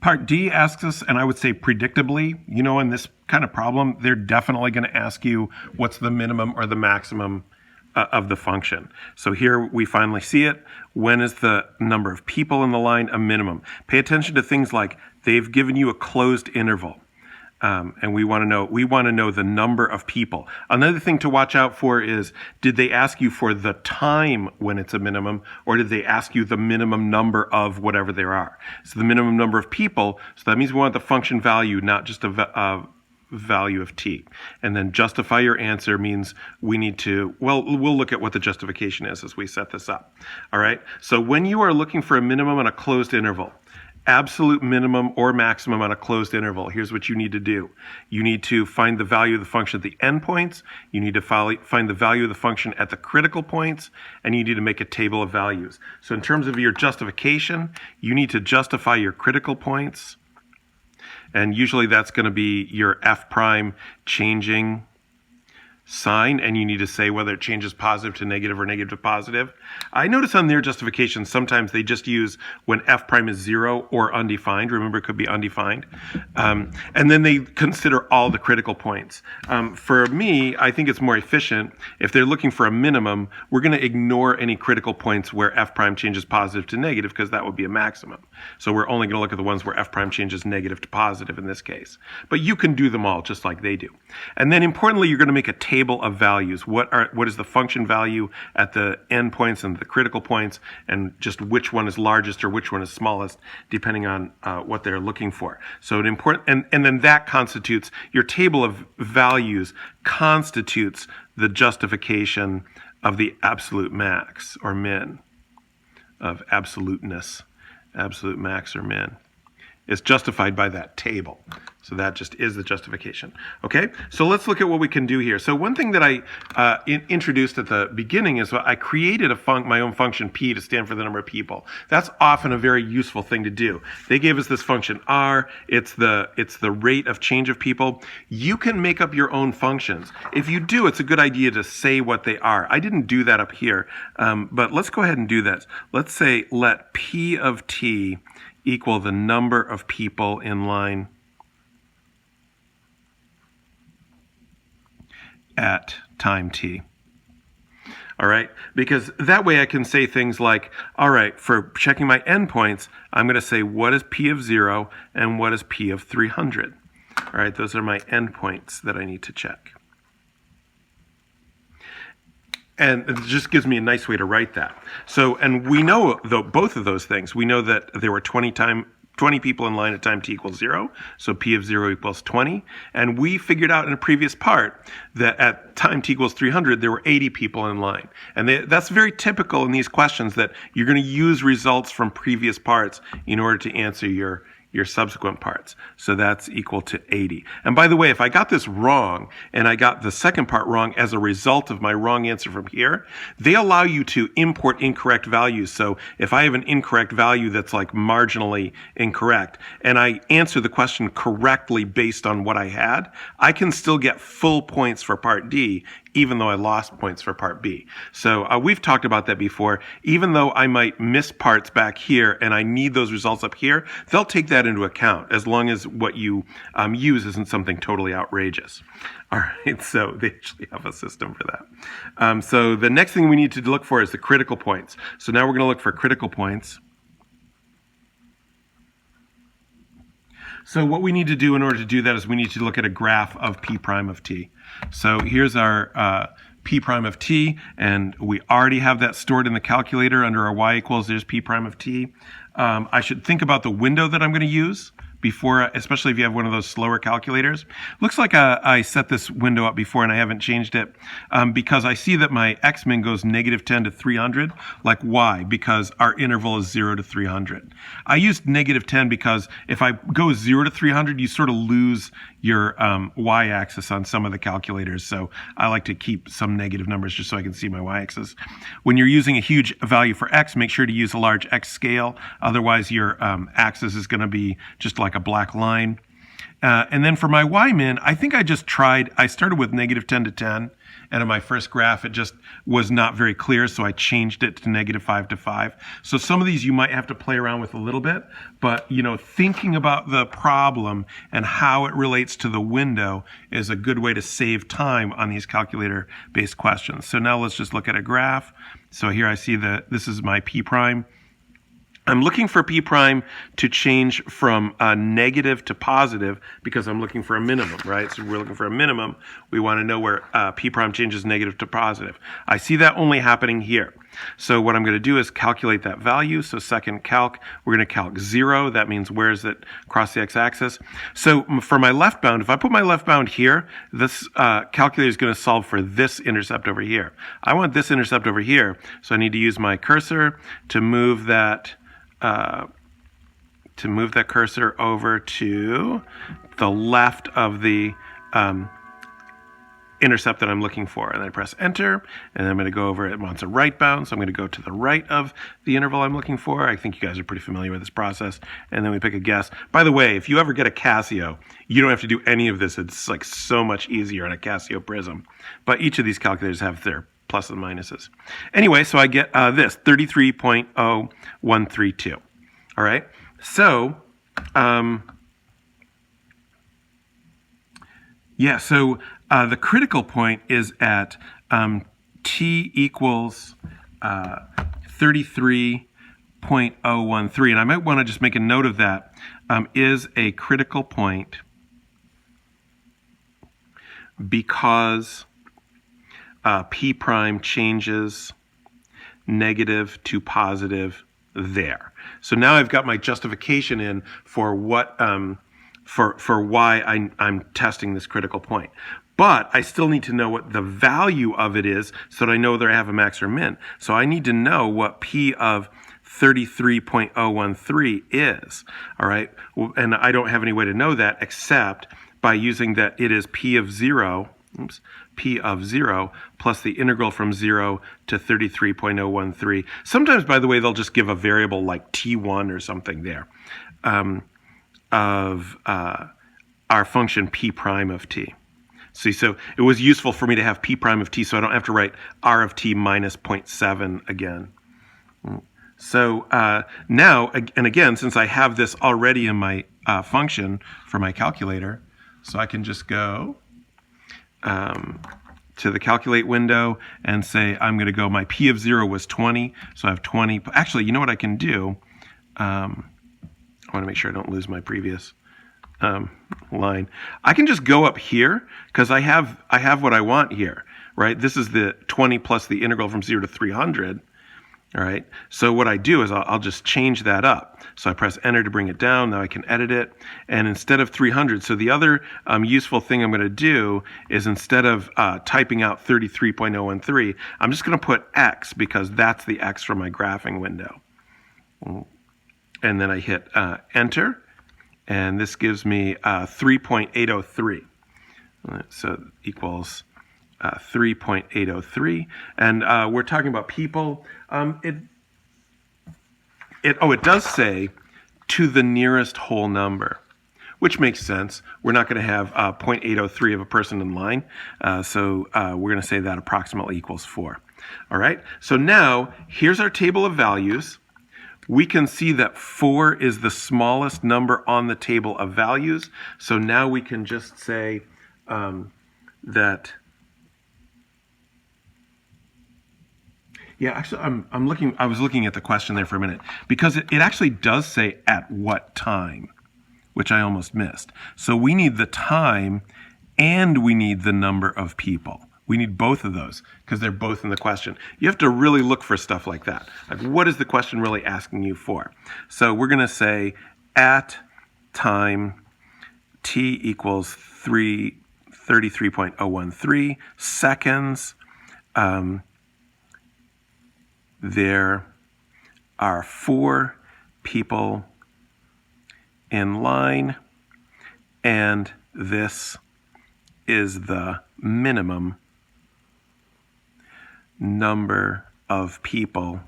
Part D asks us, and I would say predictably, in this kind of problem, they're definitely going to ask you what's the minimum or the maximum of the function. So here we finally see it. When is the number of people in the line a minimum? Pay attention to things like they've given you a closed interval. And we want to know the number of people. Another thing to watch out for is, did they ask you for the time when it's a minimum, or did they ask you the minimum number of whatever there are? So the minimum number of people, so that means we want the function value, not just a value of t. And then justify your answer means we need to, we'll look at what the justification is as we set this up. All right. So when you are looking for a minimum on a closed interval, absolute minimum or maximum on a closed interval, here's what you need to do. You need to find the value of the function at the endpoints. You need to find the value of the function at the critical points, and you need to make a table of values. So in terms of your justification, you need to justify your critical points. And usually that's going to be your f prime changing sign, and you need to say whether it changes positive to negative or negative to positive. I notice on their justification, sometimes they just use when f prime is 0 or undefined. Remember, it could be undefined. And then they consider all the critical points. For me, I think it's more efficient. If they're looking for a minimum, we're going to ignore any critical points where f prime changes positive to negative, because that would be a maximum. So we're only going to look at the ones where f prime changes negative to positive in this case. But you can do them all just like they do. And then importantly, you're going to make a table of values. What is the function value at the endpoints and the critical points, and just which one is largest or which one is smallest, depending on what they're looking for. So and then that constitutes, your table of values constitutes the justification of the absolute max or min, of absoluteness, absolute max or min. Is justified by that table. So that just is the justification. Okay, so let's look at what we can do here. So one thing that I introduced at the beginning is I created my own function p to stand for the number of people. That's often a very useful thing to do. They gave us this function r. It's the rate of change of people. You can make up your own functions. If you do, it's a good idea to say what they are. I didn't do that up here, but let's go ahead and do that. Let's say let p of t equal the number of people in line at time t. All right, because that way I can say things like, all right, for checking my endpoints, I'm going to say what is p of 0 and what is p of 300. All right, those are my endpoints that I need to check. And it just gives me a nice way to write that. So, and we know both of those things. We know that there were 20 people in line at time t equals 0, so p of 0 equals 20. And we figured out in a previous part that at time t equals 300, there were 80 people in line. And that's very typical in these questions, that you're going to use results from previous parts in order to answer your subsequent parts. So that's equal to 80. And by the way, if I got this wrong, and I got the second part wrong as a result of my wrong answer from here, they allow you to import incorrect values. So if I have an incorrect value that's like marginally incorrect, and I answer the question correctly based on what I had, I can still get full points for part D, even though I lost points for part B. So we've talked about that before. Even though I might miss parts back here and I need those results up here, they'll take that into account as long as what you use isn't something totally outrageous. All right, so they actually have a system for that. So the next thing we need to look for is the critical points. So now we're going to look for critical points. So what we need to do in order to do that is we need to look at a graph of p prime of t. So here's our p prime of t, and we already have that stored in the calculator under our y equals, there's p prime of t. I should think about the window that I'm going to use before, especially if you have one of those slower calculators. Looks like I set this window up before and I haven't changed it because I see that my x-min goes -10 to 300. Like why? Because our interval is 0 to 300. I used -10 because if I go 0 to 300, you sort of lose your y-axis on some of the calculators. So I like to keep some negative numbers just so I can see my y-axis. When you're using a huge value for x, make sure to use a large x scale. Otherwise, your axis is going to be just like a black line. And then for my Y-min, I think I started with -10 to 10, and in my first graph, it just was not very clear, so I changed it to -5 to 5. So some of these you might have to play around with a little bit, but thinking about the problem and how it relates to the window is a good way to save time on these calculator-based questions. So now let's just look at a graph. So here I see that this is my P prime. I'm looking for P prime to change from negative to positive because I'm looking for a minimum, right? So we're looking for a minimum. We want to know where P prime changes negative to positive. I see that only happening here. So what I'm going to do is calculate that value. So second calc, we're going to calc 0. That means where is it across the x-axis? So for my left bound, if I put my left bound here, this calculator is going to solve for this intercept over here. I want this intercept over here, so I need to use my cursor to move that cursor over to the left of the intercept that I'm looking for. And I press enter, and I'm going to go over, it wants a right bound, so I'm going to go to the right of the interval I'm looking for. I think you guys are pretty familiar with this process. And then we pick a guess. By the way, if you ever get a Casio, you don't have to do any of this. It's like so much easier on a Casio Prism. But each of these calculators have their pluses and minuses. Anyway, so I get this, 33.0132. All right, so the critical point is at t equals 33.013, and I might want to just make a note of that, is a critical point because P prime changes negative to positive there. So now I've got my justification in for what for why I'm testing this critical point. But I still need to know what the value of it is so that I know whether I have a max or min. So I need to know what P of 33.013 is. All right, and I don't have any way to know that except by using that it is P of 0. P of 0 plus the integral from 0 to 33.013. Sometimes, by the way, they'll just give a variable like t1 or something there of our function P prime of t. See, so it was useful for me to have P prime of t so I don't have to write R of t minus 0.7 again. So now, and again, since I have this already in my function for my calculator, so I can just go to the calculate window and say I'm going to go, my P of 0 was 20, so I have 20. Actually, you know what I can do? I want to make sure I don't lose my previous line. I can just go up here because I have what I want here, right? This is the 20 plus the integral from 0 to 300. All right, so what I do is I'll just change that up. So I press enter to bring it down. Now I can edit it. And instead of 300, so the other useful thing I'm going to do is instead of typing out 33.013, I'm just going to put X because that's the X from my graphing window. And then I hit enter. And this gives me 3.803. So equals 3.803, and we're talking about people. It does say to the nearest whole number, which makes sense. We're not going to have 0.803 of a person in line, so we're going to say that approximately equals 4. All right, so now here's our table of values. We can see that 4 is the smallest number on the table of values, so now we can just say that. Yeah, actually, I was looking at the question there for a minute because it actually does say at what time, which I almost missed. So we need the time and we need the number of people. We need both of those because they're both in the question. You have to really look for stuff like that. Like, what is the question really asking you for? So we're going to say at time t equals 33.013 seconds. There are 4 people in line, and this is the minimum number of people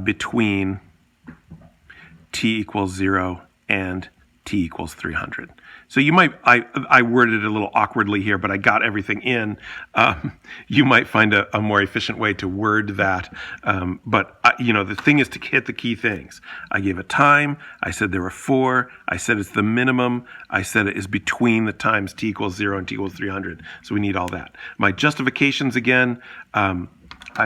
between t equals 0 and t equals 300. So you might, I worded it a little awkwardly here, but I got everything in. You might find a more efficient way to word that. But the thing is to hit the key things. I gave a time. I said there were 4. I said it's the minimum. I said it is between the times t equals 0 and t equals 300. So we need all that. My justifications again, I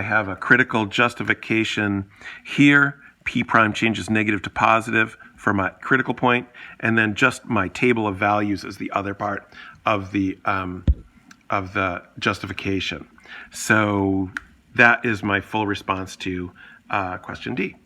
have a critical justification here. P prime changes negative to positive for my critical point, and then just my table of values is the other part of the justification. So that is my full response to question D.